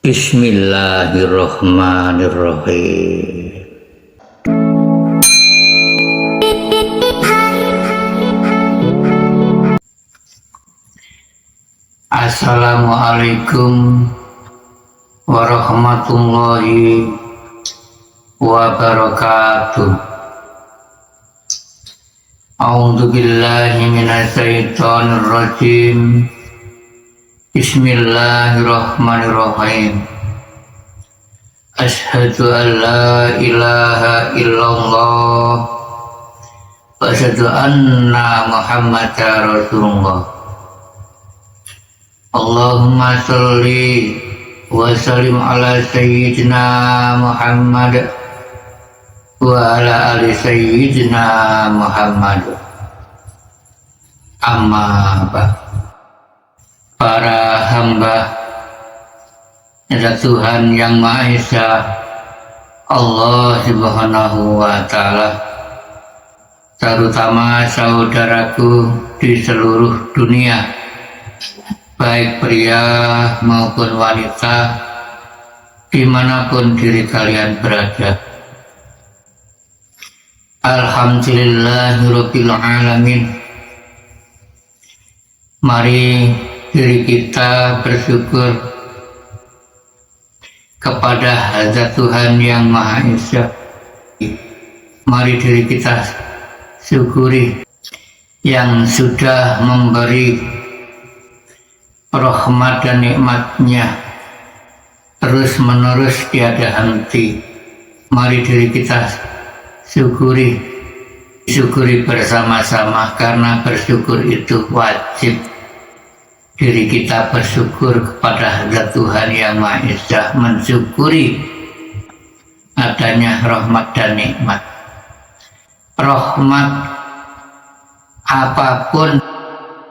Bismillahirrahmanirrahim. Assalamualaikum warahmatullahi wabarakatuh. A'udzu billahi minasy syaithanir rajim. Bismillahirrahmanirrahim. Asyhadu an la ilaha illallah wa asyhadu anna Muhammadar Rasulullah. Allahumma sholli wa sallim ala sayyidina Muhammad wa ala ali sayyidina Muhammad. Amma ba'd. Para hamba Tuhan yang Maha Esa, Allah Subhanahu wa Ta'ala, terutama saudaraku di seluruh dunia, baik pria maupun wanita, dimanapun diri kalian berada. Alhamdulillahirabbil alamin. Mari diri kita bersyukur kepada Zat Tuhan yang Maha Esa. Mari diri kita syukuri yang sudah memberi rahmat dan nikmatnya terus menerus tiada henti. Mari diri kita syukuri bersama-sama, karena bersyukur itu wajib. Diri kita bersyukur kepada Zat Tuhan yang Maha Esa, mensyukuri adanya rahmat dan nikmat. Rahmat apapun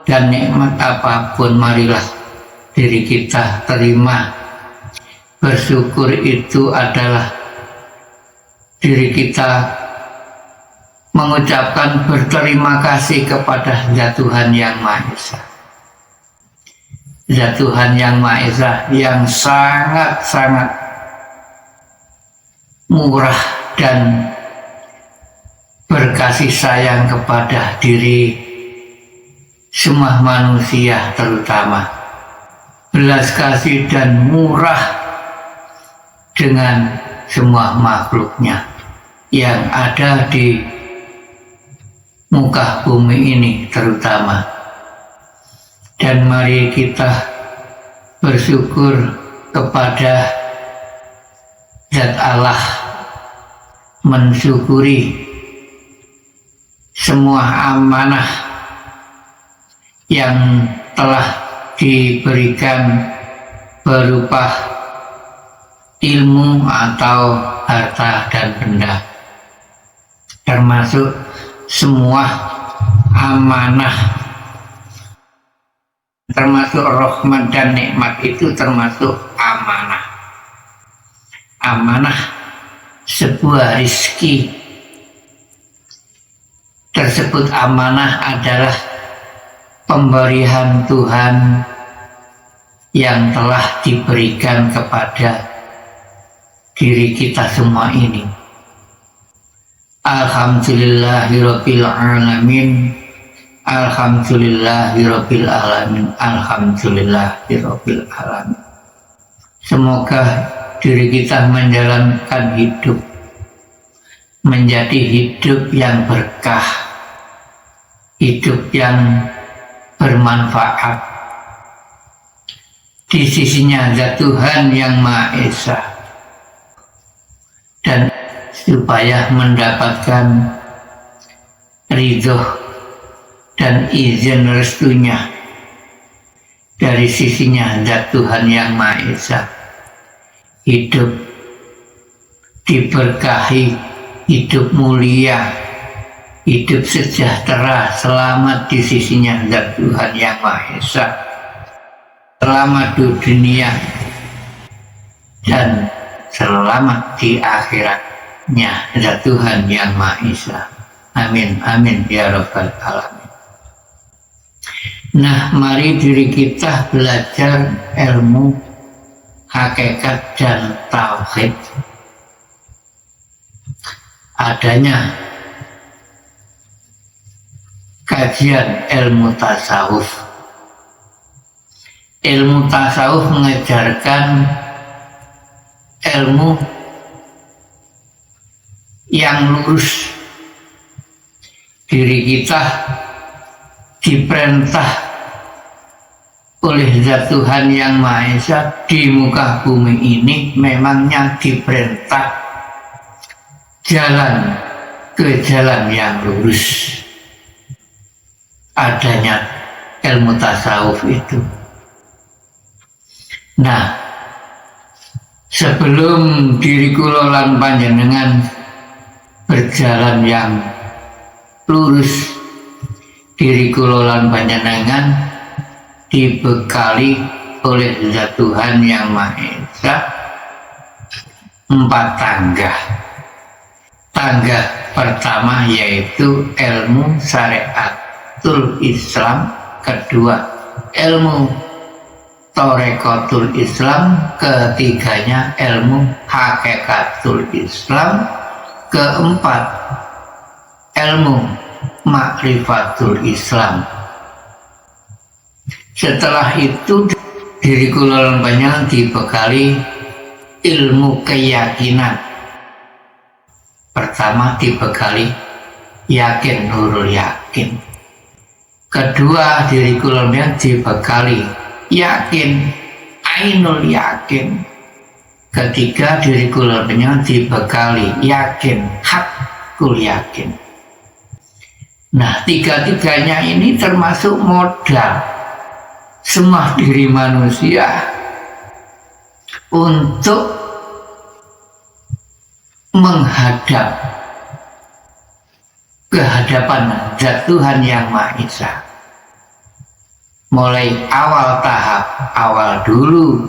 dan nikmat apapun, marilah diri kita terima. Bersyukur itu adalah diri kita mengucapkan berterima kasih kepada Zat Tuhan yang Maha Esa. Zat Tuhan yang Maha Esa yang sangat-sangat murah dan berkasih sayang kepada diri semua manusia, terutama belas kasih dan murah dengan semua makhluknya yang ada di muka bumi ini terutama. Dan mari kita bersyukur kepada Zat Allah, mensyukuri semua amanah yang telah diberikan berupa ilmu atau harta dan benda, termasuk semua amanah, termasuk rahmat dan nikmat itu termasuk amanah. Amanah sebuah rizki. Tersebut amanah adalah pemberian Tuhan yang telah diberikan kepada diri kita semua ini. Alhamdulillahirabbil alamin. Alhamdulillahirabbil alamin. Alhamdulillahirabbil alamin. Semoga diri kita menjalankan hidup menjadi hidup yang berkah, hidup yang bermanfaat di sisinya Zat Tuhan yang Maha Esa, dan supaya mendapatkan ridho dan izin restunya dari sisinya Zat Tuhan yang Maha Esa. Hidup diberkahi, hidup mulia, hidup sejahtera, selamat di sisinya Zat Tuhan yang Maha Esa, selamat di dunia dan selamat di akhiratnya Zat Tuhan yang Maha Esa. Amin, amin ya rabbal alamin. Nah, mari diri kita belajar ilmu hakikat dan tauhid. Adanya kajian ilmu tasawuf. Ilmu tasawuf mengajarkan ilmu yang lurus. Diri kita diperintah oleh Zat Tuhan Yang Maha Esa di muka bumi ini memangnya diperintah jalan ke jalan yang lurus. Adanya ilmu tasawuf itu. Nah, sebelum diri kula lan panjenengan berjalan yang lurus, diri kula lan panjenengan dibekali oleh Zat Tuhan Yang Maha Esa 4 tangga. Tangga pertama yaitu ilmu syariatul Islam, kedua ilmu Thorikotul Islam, ketiganya ilmu hakikatul Islam, keempat ilmu makrifatul Islam. Setelah itu diri kula lan panjenengan dibekali ilmu keyakinan. Pertama dibekali yakin, nurul yakin. Kedua diri kula lan panjenengan dibekali yakin, ainul yakin. Ketiga diri kula lan panjenengan dibekali yakin, hakul yakin. Nah, tiga-tiganya ini termasuk modal semua diri manusia untuk menghadap kehadapan Zat Tuhan Yang Maha Esa. Mulai awal tahap awal dulu,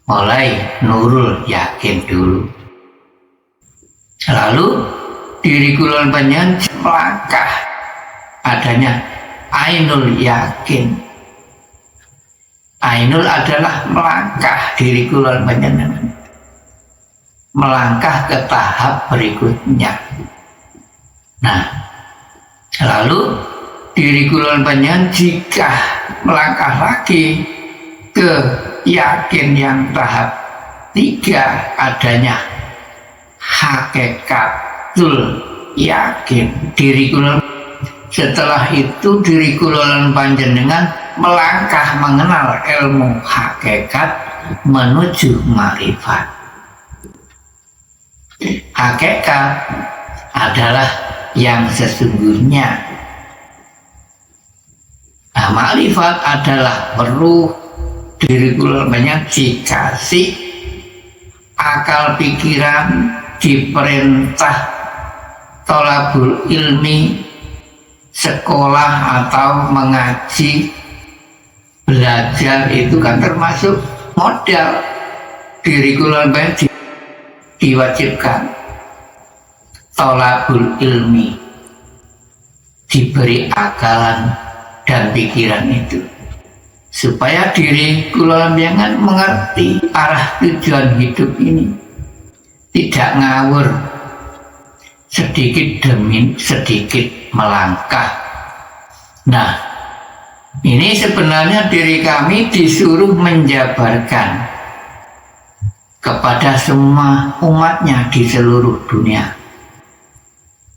mulai nurul yakin dulu, lalu diri kula lan panjenengan melangkah adanya ainul yakin. Ainul adalah melangkah diri kula lan panjenengan, melangkah ke tahap berikutnya. Nah, lalu diri kula lan panjenengan jika melangkah lagi ke yakin yang tahap 3 adanya hakikatul yakin. Diri kula, setelah itu diri kula lan panjenengan melangkah mengenal ilmu hakikat menuju makrifat. Hakikat adalah yang sesungguhnya. Nah, makrifat adalah perlu diri kula banyak dikasih akal pikiran, diperintah tolabul ilmi, sekolah atau mengaji, belajar, itu kan termasuk modal. Diri kula banyak diwajibkan tolabul ilmi, diberi akalan dan pikiran itu supaya diri kula panjenengan mengerti arah tujuan hidup ini, tidak ngawur, sedikit demi sedikit melangkah. Nah, ini sebenarnya diri kami disuruh menjabarkan kepada semua umatnya di seluruh dunia,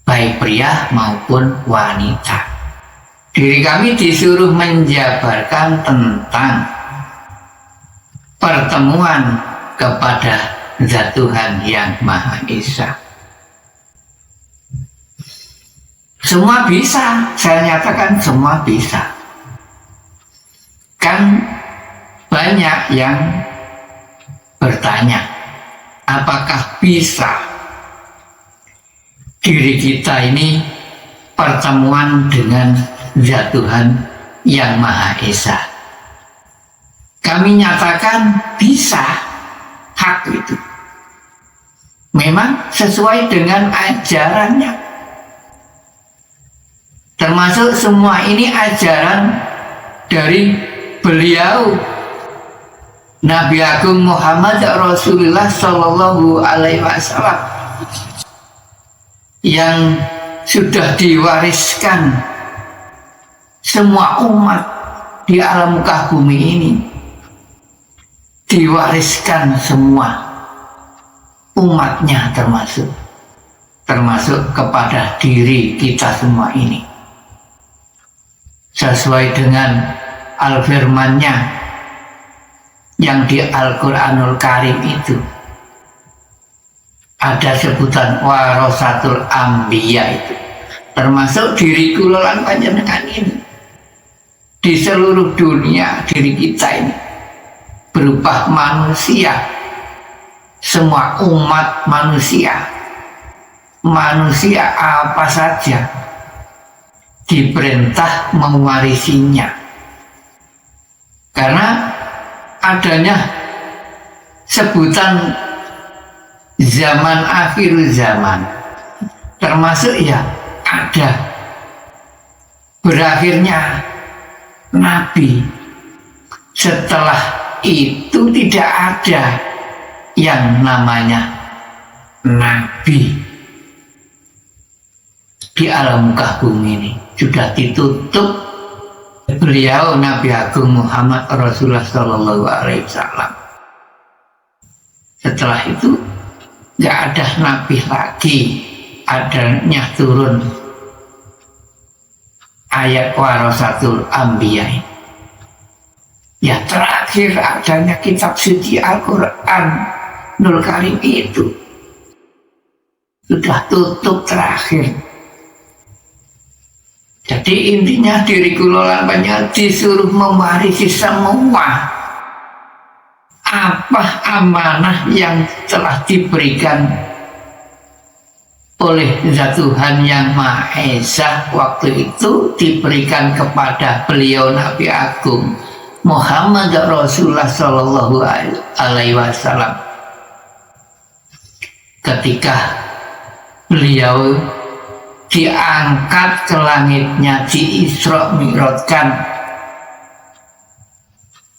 baik pria maupun wanita. Diri kami disuruh menjabarkan tentang pertemuan kepada Zat Tuhan Yang Maha Esa. Semua bisa, saya nyatakan semua bisa. Kan banyak yang bertanya, apakah bisa diri kita ini pertemuan dengan Zat Tuhan Yang Maha Esa? Kami nyatakan bisa, hak itu. Memang sesuai dengan ajarannya. Termasuk semua ini ajaran dari beliau Nabi Agung Muhammad Rasulullah Sallallahu Alaihi Wasallam yang sudah diwariskan semua umat di alam muka bumi ini, diwariskan semua umatnya, termasuk kepada diri kita semua ini, sesuai dengan al-firman-Nya yang di Al-Quranul Karim itu ada sebutan warasatul anbiya, itu termasuk diri kula lan panjenengan ini. Di seluruh dunia diri kita ini berupa manusia, semua umat manusia apa saja diperintah mewarisinya, karena adanya sebutan zaman akhir zaman, termasuk ya ada berakhirnya Nabi. Setelah itu tidak ada yang namanya Nabi di alam muka bumi ini, sudah ditutup. Beliau Nabi Agung Muhammad Rasulullah Sallallahu Alaihi Wasallam. Setelah itu nggak ada nabi lagi, adanya turun ayat warasatul anbiya. Ya terakhir adanya kitab suci Al-Quranul Karim itu sudah tutup terakhir. Jadi intinya diri kula lan panjenengan disuruh mewarisi semua apa amanah yang telah diberikan oleh Zat Tuhan Yang Maha Esa waktu itu, diberikan kepada beliau Nabi Agung Muhammad Rasulullah Sallallahu Alaihi Wasallam ketika beliau diangkat ke langitnya, di Isra Mi'rajkan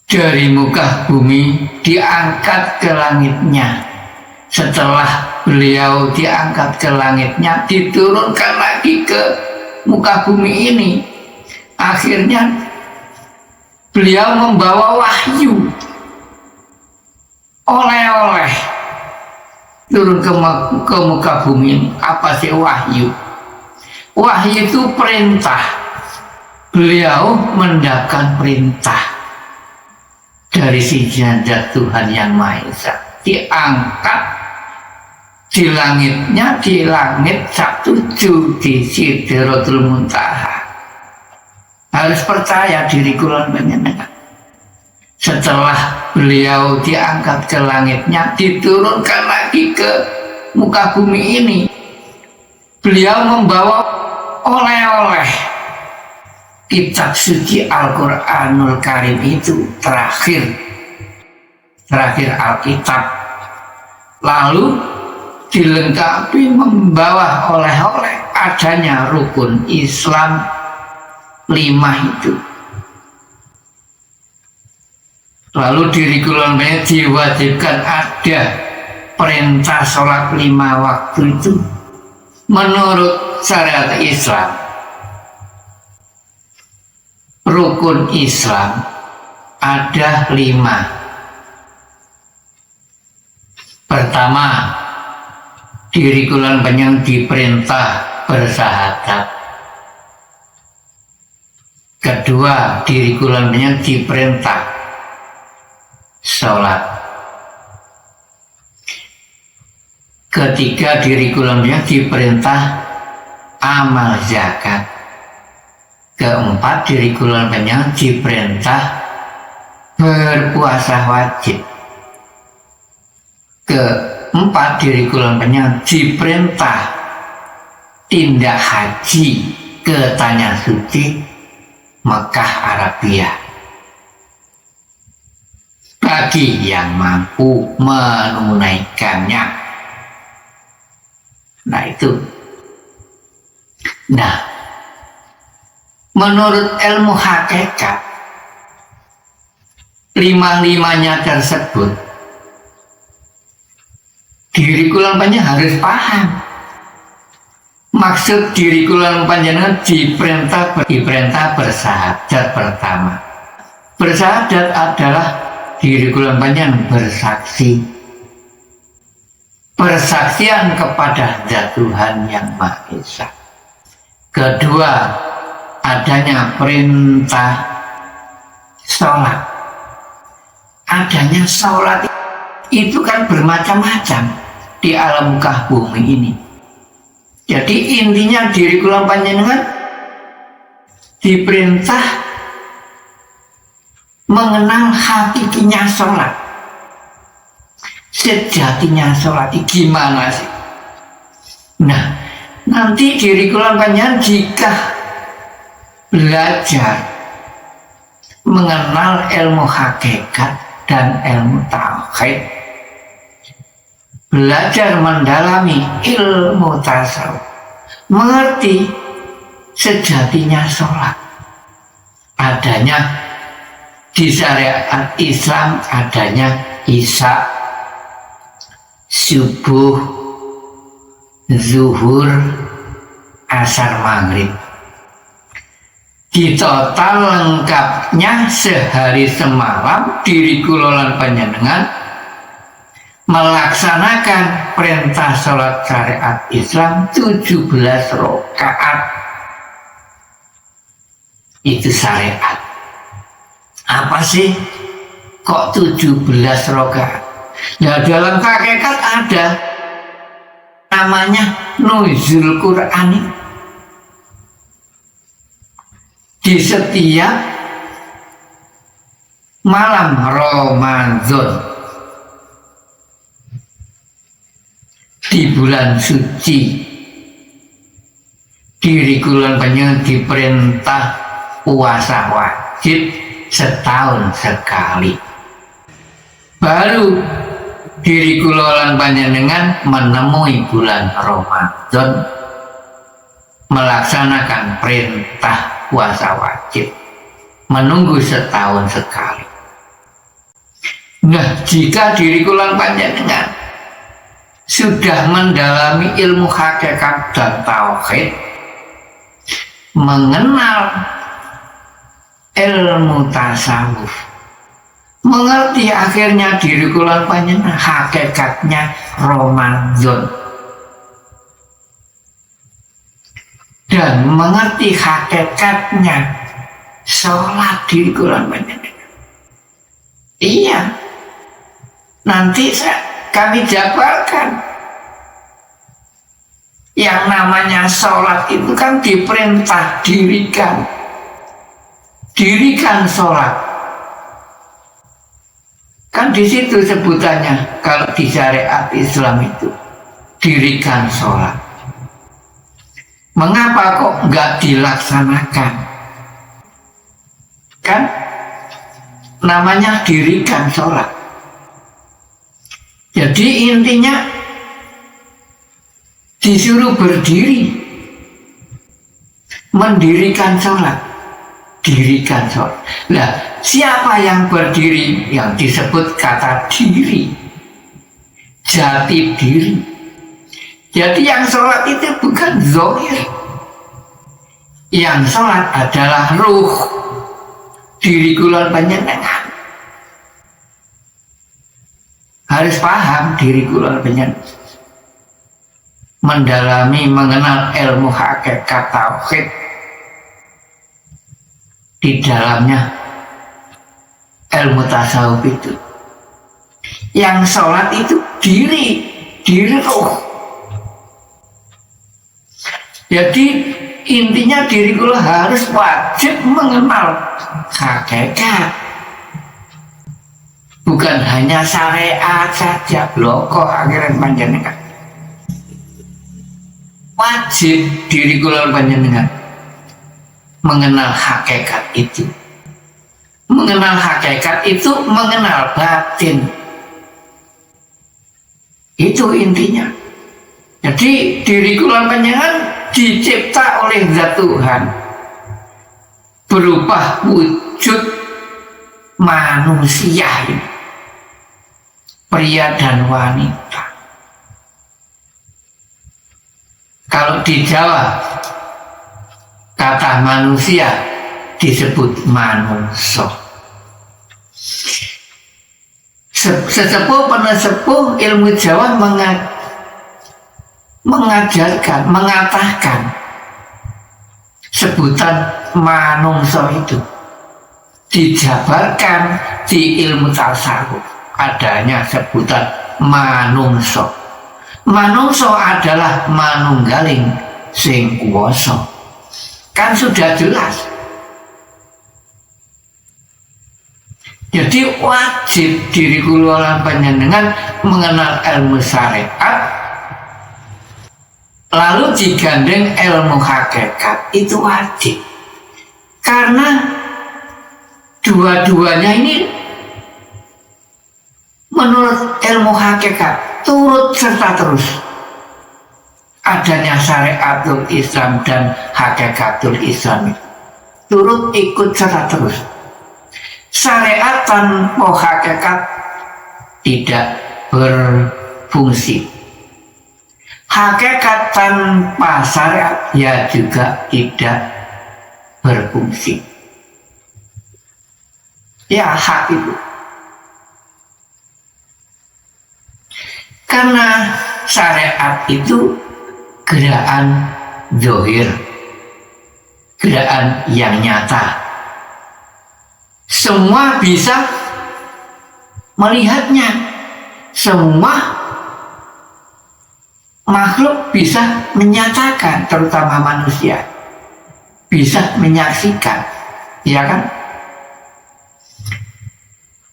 dari muka bumi, diangkat ke langitnya. Setelah beliau diangkat ke langitnya, diturunkan lagi ke muka bumi ini. Akhirnya beliau membawa wahyu, oleh-oleh turun ke muka bumi ini. Apa sih wahyu? Wahyu itu perintah. Beliau mendapatkan perintah dari si Zat Tuhan Yang Maha Esa, diangkat di langitnya, di langit Sabtuju, di Sidratul Muntaha. Harus percaya diri kula panjenengan. Setelah beliau diangkat ke langitnya, diturunkan lagi ke muka bumi ini. Beliau membawa oleh-oleh kitab suci Al-Quranul Karim itu, terakhir Alkitab. Lalu dilengkapi membawa oleh-oleh adanya rukun Islam 5 itu. Lalu diri kula diwajibkan ada perintah sholat 5 waktu itu. Menurut syariat Islam, rukun Islam ada 5. Pertama, diri kula panjenengan diperintah bersahadat. Kedua, diri kula panjenengan diperintah sholat. Ketiga, diri kula panjenengan diperintah amal zakat. Keempat, diri kula panjenengan diperintah berpuasa wajib. Keempat, diri kula panjenengan diperintah tindak haji ke tanah suci Mekah Arabia bagi yang mampu menunaikannya. Nah itu. Nah, menurut ilmu hakikat, lima-limanya tersebut, diri kula panjenengan harus paham. Maksud diri kula panjenengan diperintah bersahadat pertama. Bersahadat adalah diri kula panjenengan bersaksi. Persaksian kepada Zat Tuhan yang Maha Esa. Kedua, adanya perintah sholat. Adanya sholat itu kan bermacam-macam di alam muka bumi ini. Jadi intinya diri kula panjenengan diperintah mengenal hakikinya sholat. Sejatinya sholat itu gimana sih? Nah, nanti diri kula panjenengan jika belajar mengenal ilmu hakikat dan ilmu tauhid, belajar mendalami ilmu tasawuf, mengerti sejatinya sholat. Adanya di syariat Islam, adanya isya, subuh, zuhur, asar, maghrib. Di total lengkapnya sehari semalam diri kula lan panjenengan melaksanakan perintah sholat syariat Islam 17 rakaat. Itu syariat. Apa sih kok 17 rakaat? Ya dalam hakikat ada namanya nuzul Quran. Di setiap malam Ramadan di bulan suci, diri kula panjenengan diperintah puasa wajib setahun sekali. Baru diri kula lan panjenengan menemui bulan Ramadan melaksanakan perintah puasa wajib, menunggu setahun sekali. Nah, jika diri kula panjenengan sudah mendalami ilmu hakikat dan tauhid, mengenal ilmu tasawuf, mengerti akhirnya diri kula panjenengan hakikatnya Ramadan, dan mengerti hakikatnya sholat diri kula panjenengan. Iya, nanti kami jabarkan yang namanya sholat itu kan diperintah dirikan sholat. Kan di situ sebutannya kalau di syariat Islam itu dirikan sholat. Mengapa kok nggak dilaksanakan? Kan namanya dirikan sholat. Jadi intinya disuruh berdiri, mendirikan sholat, dirikan sholat. Nah, siapa yang berdiri? Yang disebut kata diri, jati diri. Jadi yang sholat itu bukan zahir. Yang sholat adalah ruh diri kula panjenengan. Harus paham diri kula panjenengan. Mendalami, mengenal ilmu hakikat tauhid. Di dalamnya ilmu tasawuf itu. Yang sholat itu diri ruh. Jadi intinya diri kula harus wajib mengenal hakikat, bukan hanya syariat saja bloko akhirat panjenengan. Wajib diri kula panjenengan mengenal hakikat itu. Mengenal hakikat itu mengenal batin. Itu intinya. Jadi diri kula panjenengan dicipta oleh Zat Tuhan berupa wujud manusia ini, pria dan wanita. Kalau di Jawa kata manusia disebut manungso. Sesepuh penesepuh ilmu Jawa mengajarkan, mengatakan sebutan manungso itu dijabarkan di ilmu tasawuf adanya sebutan manungso. Manungso adalah manunggaling sing kuwasa. Kan sudah jelas. Jadi wajib diri kula lan panjenengan mengenal ilmu syariat, lalu digandeng ilmu hakikat, itu wajib. Karena dua-duanya ini menurut ilmu hakikat turut serta terus. Adanya syariatul Islam dan hakikatul Islam turut ikut serta terus. Syariat tanpa hakikat tidak berfungsi. Hakikat tanpa syariat ya juga tidak berfungsi. Ya hak itu. Karena syariat itu gerakan zahir, gerakan yang nyata. Semua bisa melihatnya, semua makhluk bisa menyatakan, terutama manusia bisa menyaksikan, ya kan?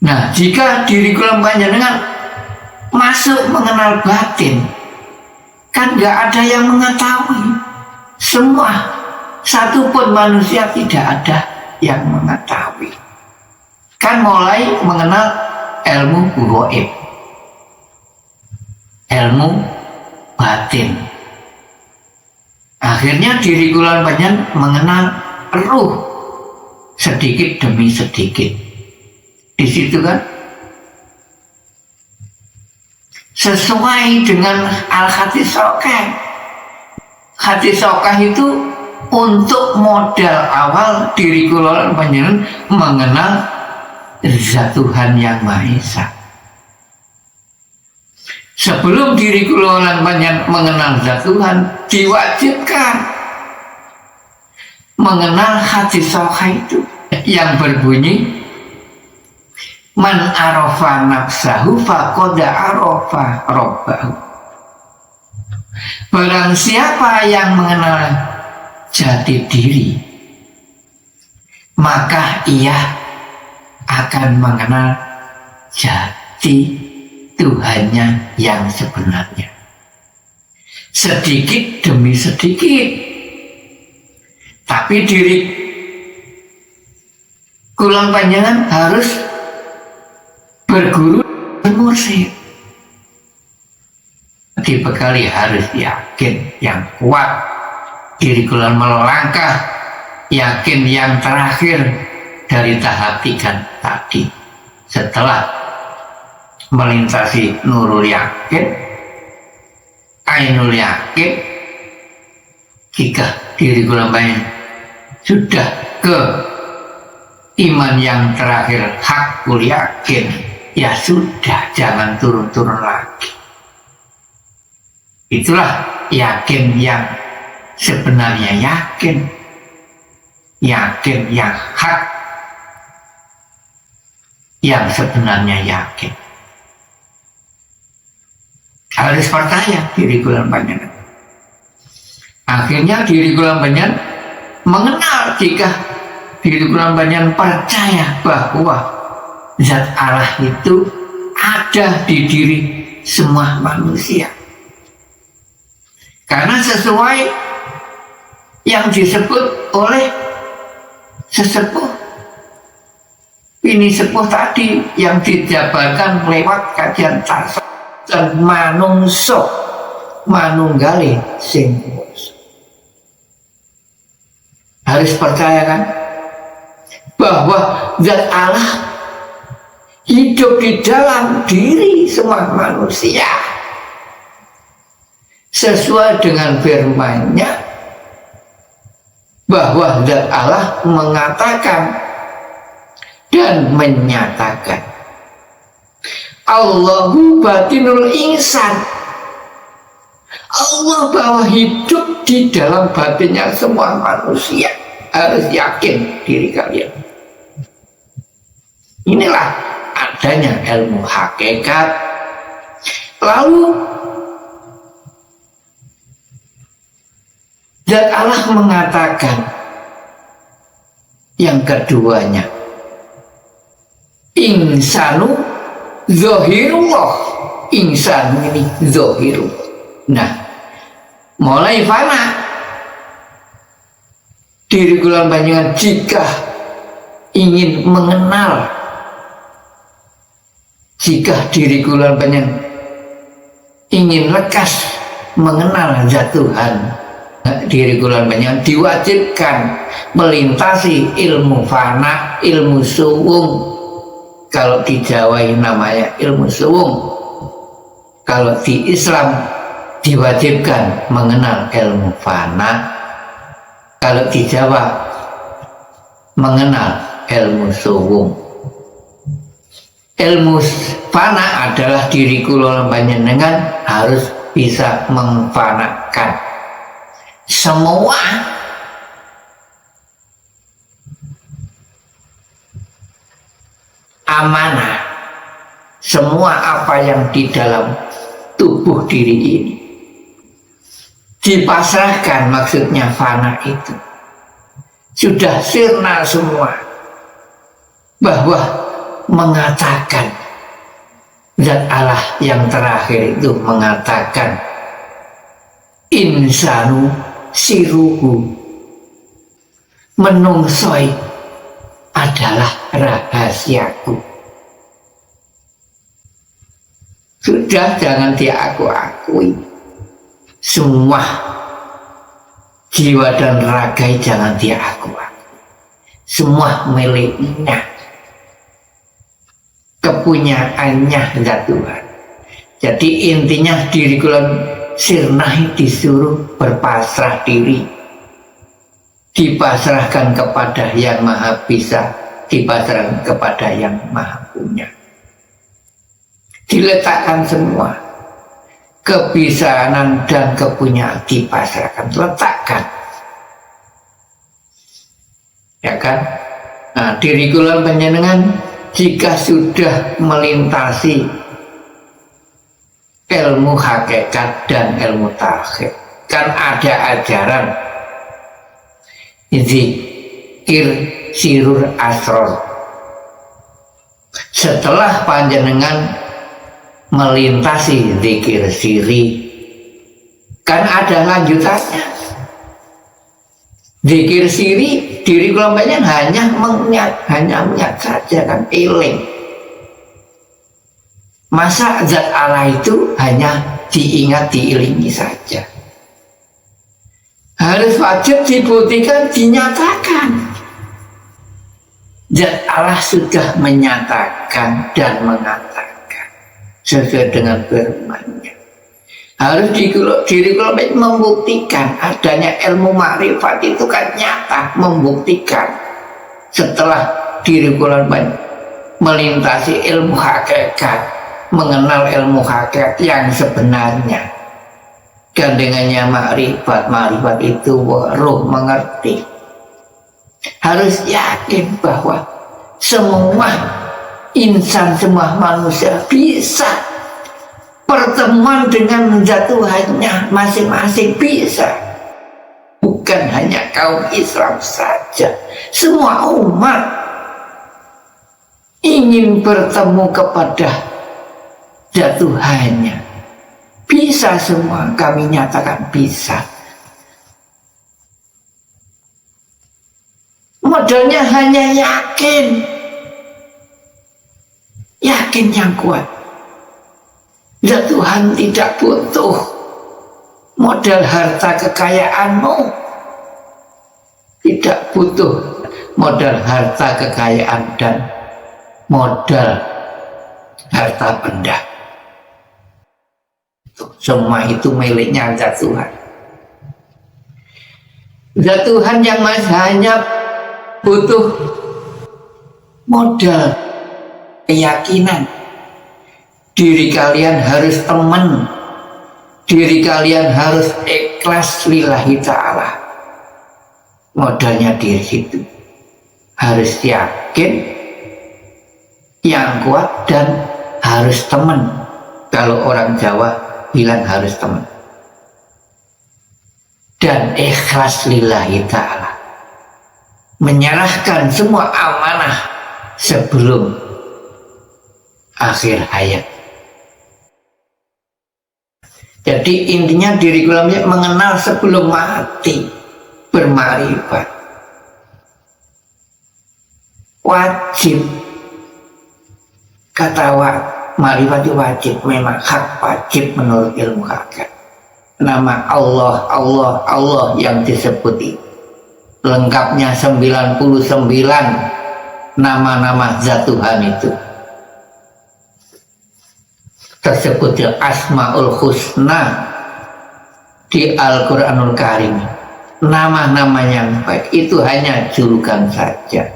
Nah, jika diri kula panjenengan masuk mengenal batin, kan nggak ada yang mengetahui. Semua, satupun manusia tidak ada yang mengetahui. Kan mulai mengenal ilmu gaib, ilmu batin. Akhirnya diri kula panjenengan mengenal ruh sedikit demi sedikit. Di situ kan sesuai dengan al-hadis sokeh. Hadis sokeh itu untuk modal awal diri kula panjenengan mengenal zat Tuhan yang Maha Esa. Sebelum diri kula panjenengan mengenal zat Tuhan, diwajibkan mengenal hadis sahih itu yang berbunyi man arafa nafsahu faqad arafa rabbahu. Barang siapa yang mengenal jati diri, maka ia akan mengenal jati Tuhannya yang sebenarnya. Sedikit demi sedikit. Tapi diri kula panjenengan harus berguru mursyid. Dibekali harus yakin yang kuat. Diri kula melangkah yakin yang terakhir dari tahap 3 tadi. Setelah melintasi nurul yakin, ainul yakin, jika diri kula panjenengan sudah ke iman yang terakhir hakul yakin, ya sudah, jangan turun-turun lagi. Itulah yakin yang sebenarnya yakin, yakin yang hak, yang sebenarnya yakin. Harus percaya diri kula panjenengan. Akhirnya diri kula panjenengan mengenal, jika diri kula panjenengan percaya bahwa zat Allah itu ada di diri semua manusia. Karena sesuai yang disebut oleh sesepuh ini sepuh tadi yang dijabarkan lewat kajian tasawuf dan manungso manunggali sing kuwasa. Harus percaya kan bahwa zat Allah hidup di dalam diri semua manusia sesuai dengan firman-Nya bahwa Zat Allah mengatakan dan menyatakan Allahu batinul insan. Allah bahwa hidup di dalam batinnya semua manusia. Harus yakin diri kalian. Inilah adanya ilmu hakikat. Lalu Zat Allah mengatakan yang keduanya, insanu zahirullah. Insan ini zahirullah. Nah, mulai fana diri kula panjenengan jika ingin mengenal, jika diri kula panjenengan ingin lekas mengenal Zat Tuhan, diri kula panjenengan diwajibkan melintasi ilmu fana, ilmu suwung. Kalau di Jawa namanya ilmu suwung. Kalau di Islam diwajibkan mengenal ilmu fana. Kalau di Jawa mengenal ilmu suwung. Ilmu fana adalah diri kula panjenengan harus bisa memfanakan semua amanah, semua apa yang di dalam tubuh diri ini dipasrahkan. Maksudnya fana itu sudah sirna semua, bahwa mengatakan Zat Allah yang terakhir itu mengatakan insanu siruhu, menungsoi adalah rahasiaku. Sudah, jangan diaku-akui. Semua jiwa dan raga jangan diaku-akui. Semua miliknya, kepunyaannya Zat Tuhan. Jadi intinya diri kula sirnahi disuruh berpasrah diri, dipasrahkan kepada yang maha bisa, dipasrahkan kepada yang maha punya. Diletakkan semua kebisaan dan kepunyaan, dipasrahkan, letakkan, ya kan? Nah, diri kula panjenengan jika sudah melintasi ilmu hakikat dan ilmu tauhid, kan ada ajaran zikir sirur asror. Setelah panjenengan melintasi zikir siri, kan ada lanjutannya. Zikir siri diri kelompoknya hanya mengingat saja, kan eling. Masa Zat Allah itu hanya diingat, diilingi saja? Harus wajib dibuktikan, dinyatakan. Zat Allah sudah menyatakan dan mengatakan sesuai dengan firman-Nya. Harus diri kelompok membuktikan adanya ilmu makrifat itu kan nyata, membuktikan. Setelah diri kelompok melintasi ilmu hakikat, mengenal ilmu hakikat yang sebenarnya, dan dengannya makrifat itu roh mengerti. Harus yakin bahwa semua insan, semua manusia bisa pertemuan dengan Zat Tuhannya masing-masing, bisa. Bukan hanya kaum Islam saja, semua umat ingin bertemu kepada Zat Tuhannya. Bisa semua, kami nyatakan bisa. Modalnya hanya yakin. Yakin yang kuat. Zat Tuhan tidak butuh modal harta kekayaanmu, tidak butuh modal harta kekayaan dan modal harta benda. Semua itu miliknya zat Tuhan. Zat Tuhan yang hanya butuh modal keyakinan. Diri kalian harus teman, diri kalian harus ikhlas lillahi ta'ala. Modalnya di situ, harus yakin yang kuat dan harus teman. Kalau orang Jawa bilang harus teman, dan ikhlas lillahi ta'ala, menyerahkan semua amanah sebelum akhir hayat. Jadi intinya diri kulamnya mengenal sebelum mati, bermarifat. Wajib, kata marifat itu wajib, memang hak wajib menurut ilmu hakikat. Nama Allah, Allah, Allah yang disebut itu lengkapnya 99 nama-nama zat Tuhan itu tersebut di Asmaul Husna di Al-Quranul Karim. Nama-nama yang baik itu hanya julukan saja,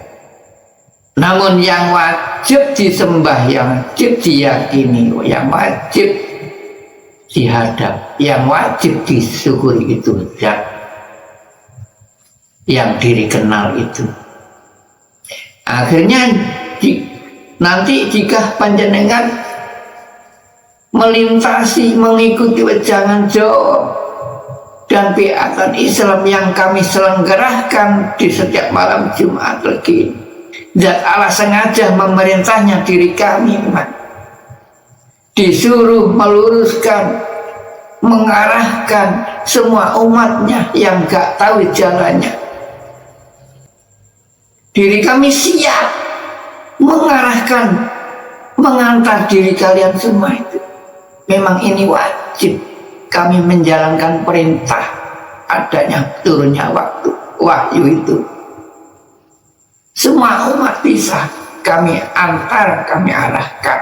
namun yang wajib disembah, yang wajib diyakini, yang wajib dihadap, yang wajib disyukuri itu zat yang diri kenal itu. Akhirnya nanti jika panjenengan melintasi, mengikuti wejangan jauh dan piatan Islam yang kami selenggarakan di setiap malam Jumat Legi, zat Allah sengaja memerintahnya diri kami disuruh meluruskan, mengarahkan semua umatnya yang gak tahu jalannya. Diri kami siap mengarahkan, mengantar diri kalian semua itu. Memang ini wajib kami menjalankan perintah adanya turunnya waktu wahyu itu. Semua umat bisa kami antar, kami arahkan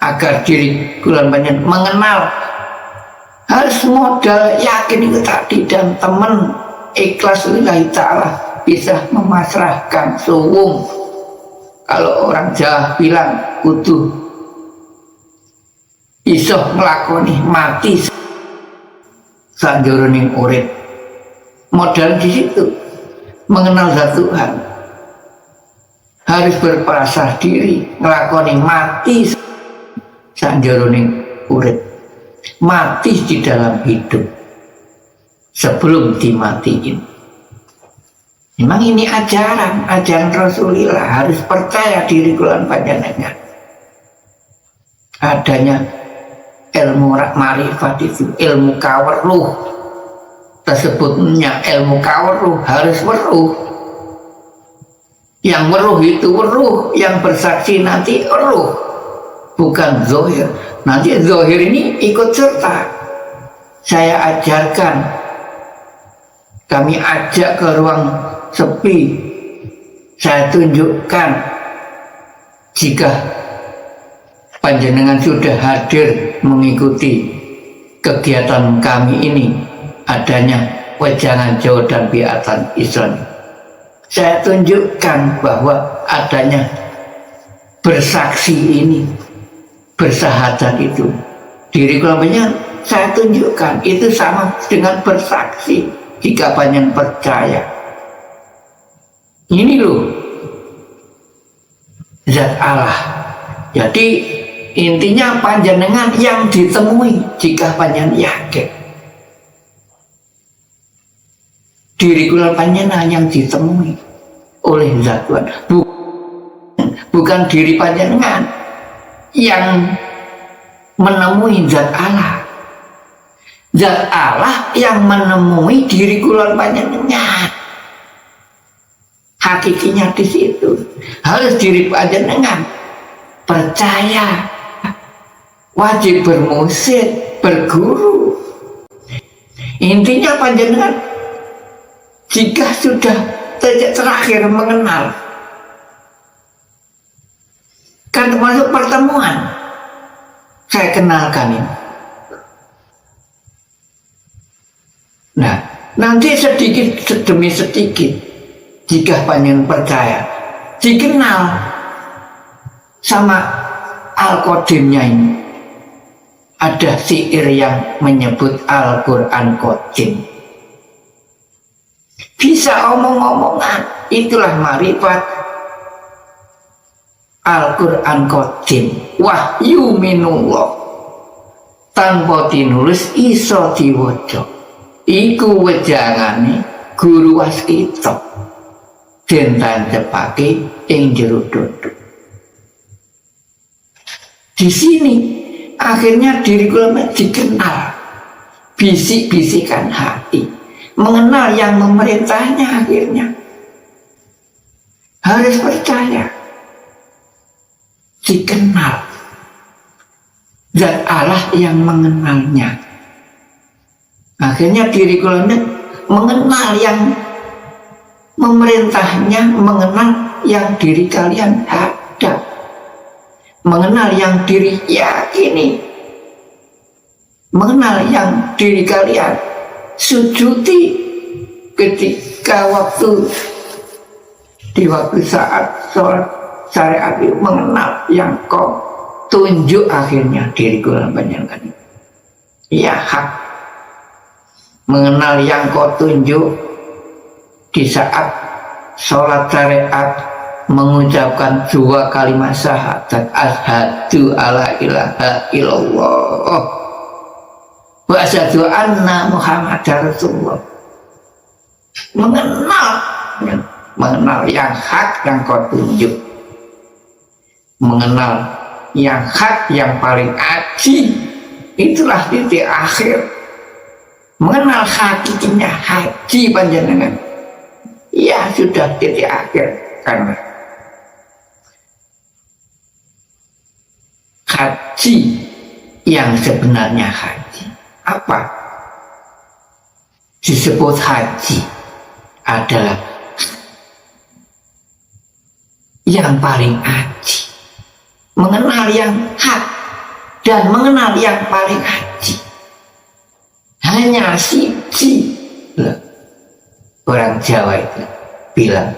agar diri bulan banyak mengenal. Harus modal yakin itu tadi, dan teman ikhlas lillahi ta'ala, bisa memasrahkan suwung. Kalau orang Jawa bilang kudu iso nglakoni mati sanjroning urip. Modal di situ mengenal zat Tuhan, harus berpasrah diri nglakoni mati sanjroning urip, mati di dalam hidup sebelum dimatiin. Memang ini ajaran Rasulullah, harus percaya diri kulan panjenengan adanya ilmu marifat itu, ilmu kaweruh. Tersebutnya ilmu kaweruh, harus weruh. Yang weruh itu weruh, yang bersaksi nanti weruh, bukan zohir. Nanti zohir ini ikut serta. Saya ajarkan, kami ajak ke ruang sepi, saya tunjukkan jika panjenengan sudah hadir mengikuti kegiatan kami ini, adanya wejangan jauh dan biatan Islam. Saya tunjukkan bahwa adanya bersaksi ini, bersahadat itu, diri kelompoknya saya tunjukkan itu sama dengan bersaksi jika panjenengan percaya. Ini loh zat Allah. Jadi intinya panjenengan yang ditemui jika panjenengan yakin. Diri kula panjenengan yang ditemui oleh zat Tuhan, bukan diri panjenengan yang menemui zat Allah. Zat Allah yang menemui diri kula panjenengan. Hakikinya di situ. Harus diri panjenengan percaya, wajib bermusid, berguru. Intinya panjenengan jika sudah terakhir mengenal Kan termasuk pertemuan. Saya kenalkan ini. Nah, nanti sedikit demi sedikit, jika panjenengan percaya, dikenal sama Al-Qadimnya ini. Ada syair yang menyebut Al-Quran Qadim. Bisa omong-omongan, itulah marifat Al-Quran Qadim. Wahyu minullah, tanpa dinulis iso diwaca. Iku wejangane guru waskita den tancapake ing jero dodo. Di sini akhirnya diri kula dikenal, bisik-bisikan hati, mengenal yang memerintahnya. Akhirnya harus percaya, dikenal zat Allah yang mengenalnya. Akhirnya diri kula mengenal yang memerintahnya, mengenal yang diri kalian hadap, mengenal yang diri yakini, mengenal yang diri kalian sujudi ketika di waktu saat sholat syariat itu, mengenal yang kau tunjuk. Akhirnya diri kalian panjenengan ya hak, mengenal yang kau tunjuk di saat sholat syariat, mengucapkan dua kalimat syahadat, asyhadu alla ilaha illallah wa asyhadu anna muhammadar rasulullah. Mengenal yang hak yang kau tunjuk, mengenal yang hak yang paling aji, itulah titik akhir. Mengenal hakikatnya haji panjenengan, ya sudah titik akhir. Karena haji yang sebenarnya haji apa? Disebut haji adalah yang paling aji, mengenal yang hak dan mengenal yang paling aji. Hanya siji, orang Jawa itu bilang,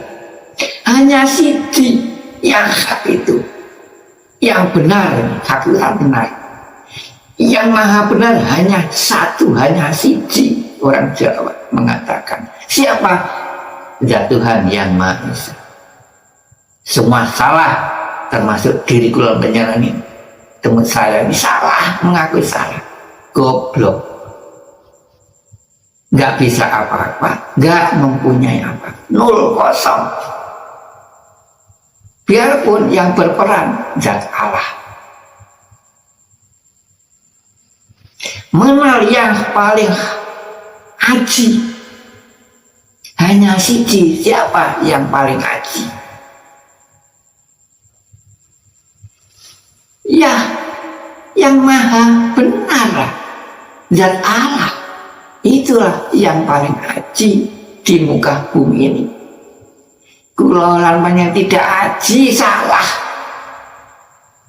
hanya siji yang hak itu, yang benar, hak itu benar. Yang maha benar hanya satu, hanya siji. Orang Jawa mengatakan, siapa? Ya Tuhan yang Maha Esa. Semua salah, termasuk diri kula panjenengan ini. Teman saya ini salah, mengakui salah, goblok. Gak bisa apa-apa, gak mempunyai apa, 0, kosong. Biarpun yang berperan zat Allah. Mengenal yang paling aji, hanya siji. Siapa yang paling aji? Ya, yang maha benar, zat Allah. Itulah yang paling aji di muka bumi ini. Kula lan panjenengan tidak aji, salah,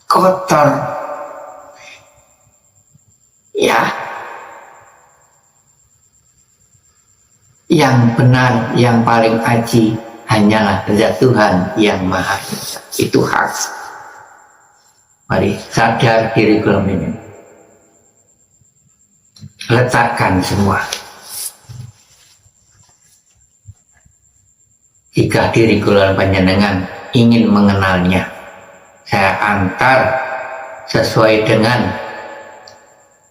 kotor. Ya, yang benar, yang paling aji hanyalah zat Tuhan yang Maha Esa. Itu hak. Mari sadar diri kula ini. Letakkan semua. Jika diri kula panjenengan ingin mengenalnya, saya antar sesuai dengan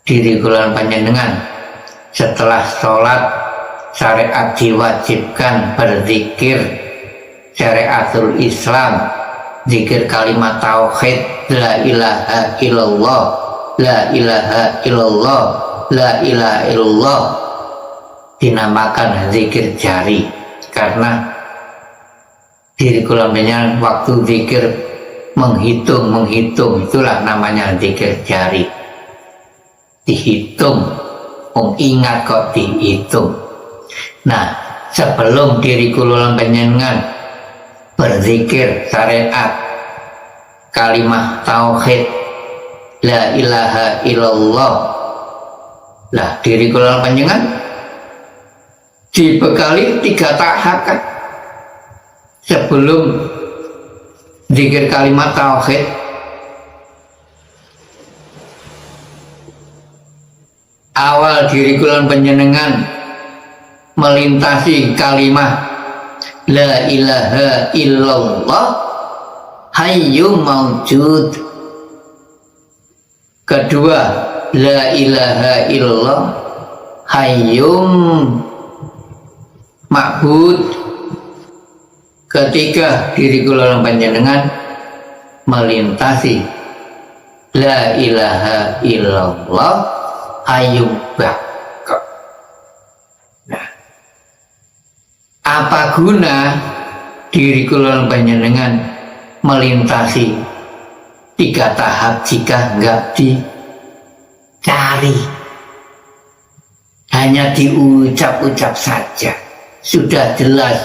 diri kula panjenengan. Setelah sholat syariat diwajibkan berzikir syariatul Islam, zikir kalimat tauhid, la ilaha illallah, la ilaha illallah, la ilaha illallah, dinamakan zikir jari. Karena diri kula panjenengan waktu zikir menghitung, itulah namanya zikir jari. Dihitung, ingat kok dihitung. Nah, sebelum diri kula panjenengan berzikir syariat, kalimah tauhid la ilaha illallah. Lah diri kula panjenengan dibekali 3 tahap kan sebelum zikir kalimat tauhid. Awal diri kula panjenengan melintasi kalimat la ilaha illallah hayyum maujud. Kedua, la ilaha illallah hayyum ma'bud. Ketiga, diri kula panjenengan melintasi la ilaha illallah hayyum baqi. Nah, apa guna diri kula panjenengan melintasi 3 tahap jika enggak dicari, hanya diucap-ucap saja? Sudah jelas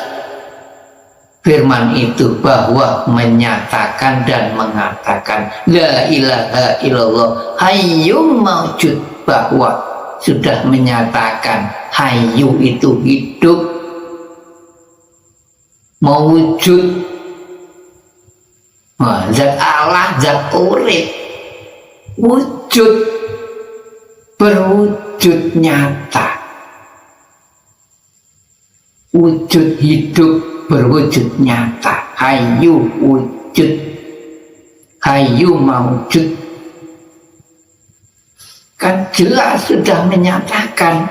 firman itu bahwa menyatakan dan mengatakan la ilaha illallah hayyum maujud, bahwa sudah menyatakan hayyu itu hidup, mewujud, zat Allah, zat urip, wujud, berwujud nyata, wujud hidup, berwujud nyata, hayyu wujud, hayyu mawujud. Kan jelas sudah menyatakan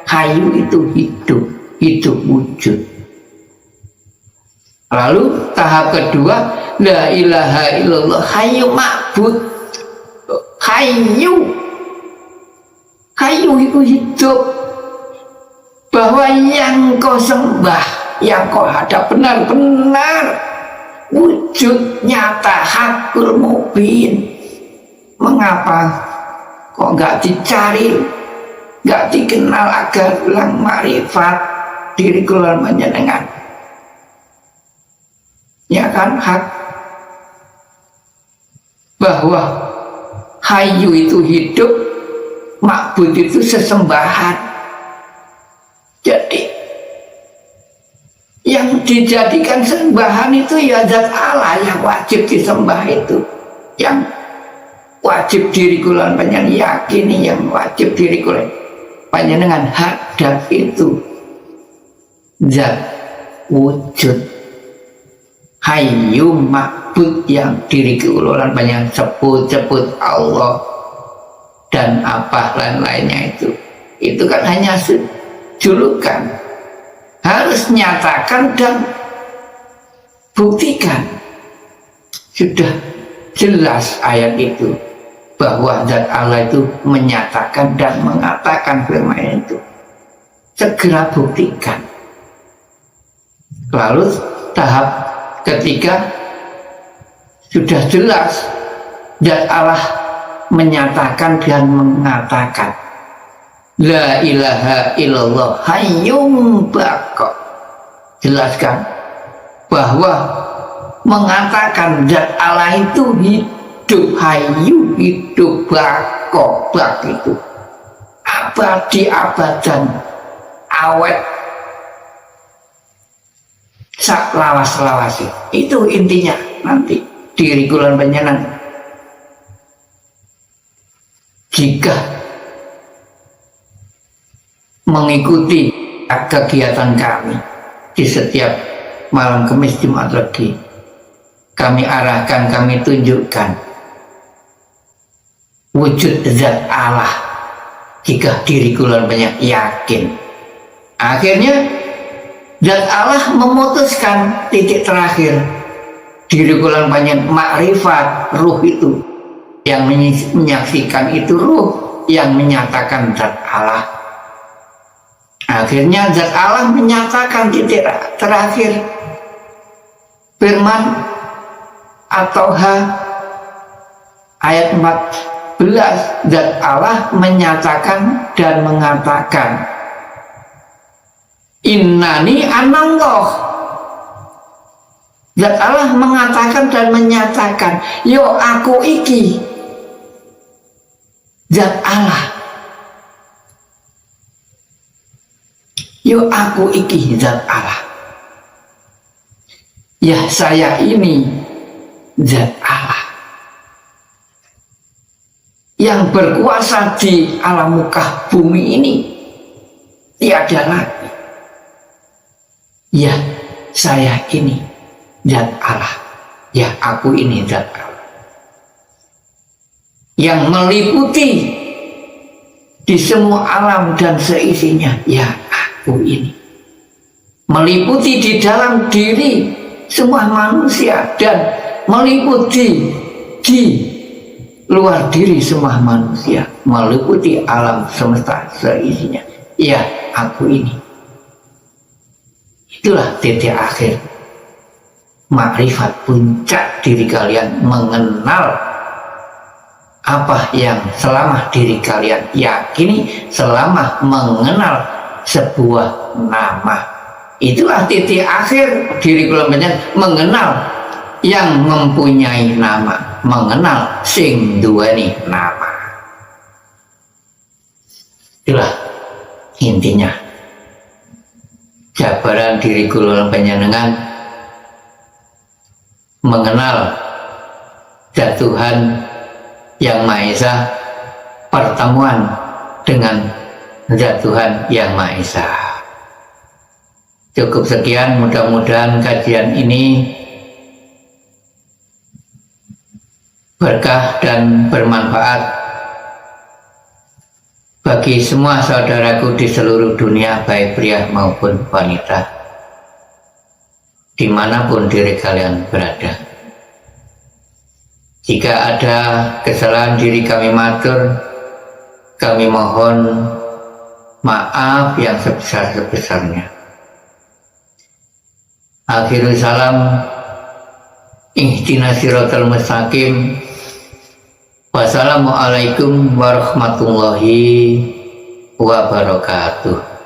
hayyu itu hidup, hidup wujud. Lalu tahap kedua, la ilaha illallah hayyu ma'bud. Hayyu itu hidup, bahwa yang kau sembah, yang kau hadap benar-benar wujud nyata, hakul mubin. Mengapa kok nggak dicari, nggak dikenal agar bilang makrifat diri kula panjenengan? Ya kan, hak bahwa hayyu itu hidup, ma'bud itu sesembahan. Jadi yang dijadikan sembahan itu ya zat Allah yang wajib disembah itu, yang wajib diri kula panjenengan yakini, yang wajib diri kula panjenengan hadap itu zat wujud hayyu ma'bud yang diri kula panjenengan sebut Allah dan apa lain-lainnya itu kan hanya julukan. Harus nyatakan dan buktikan. Sudah jelas ayat itu bahwa zat Allah itu menyatakan dan mengatakan firman itu. Segera buktikan. Lalu tahap ketiga, sudah jelas zat Allah menyatakan dan mengatakan la ilaha illallah hayyum baqi. Jelaskan bahwa mengatakan zat Allah itu hidup, hayyu hidup, baqi itu abadi abadan, awet, sak lawas-lawasi. Itu intinya nanti diri kula panjenengan jika mengikuti kegiatan kami di setiap malam Kamis, Jumat Legi. Kami arahkan, kami tunjukkan wujud zat Allah jika diri kula banyak yakin. Akhirnya zat Allah memutuskan titik terakhir diri kula banyak makrifat ruh itu, yang menyaksikan itu ruh, yang menyatakan zat Allah. Akhirnya zat Allah menyatakan titik terakhir firman atau ayat 14, zat Allah menyatakan dan mengatakan innani anallah, Zat Allah mengatakan dan menyatakan, yo aku iki zat Allah. Yo aku iki zat Allah. Ya saya ini zat Allah yang berkuasa di alam muka bumi ini. Tiada lagi. Ya saya ini zat Allah. Ya aku ini zat Allah yang meliputi di semua alam dan seisinya. Ya aku ini meliputi di dalam diri semua manusia dan meliputi di luar diri semua manusia, meliputi alam semesta seisinya. Ya aku ini. Itulah titik akhir makrifat, puncak diri kalian mengenal apa yang selama diri kalian yakini, selama mengenal sebuah nama. Itulah titik akhir diri kalian mengenal yang mempunyai nama, mengenal sing duweni nama. Itulah intinya jabaran diri kula panjenengan mengenal zat Tuhan yang Maha Esa, pertemuan dengan zat Tuhan yang Maha Esa. Cukup sekian, mudah-mudahan kajian ini berkah dan bermanfaat bagi semua saudaraku di seluruh dunia, baik pria maupun wanita, dimanapun diri kalian berada. Jika ada kesalahan diri kami matur, kami mohon maaf yang sebesar-besarnya. Akhirul salam, ihdinas siratal mustaqim. Wassalamualaikum warahmatullahi wabarakatuh.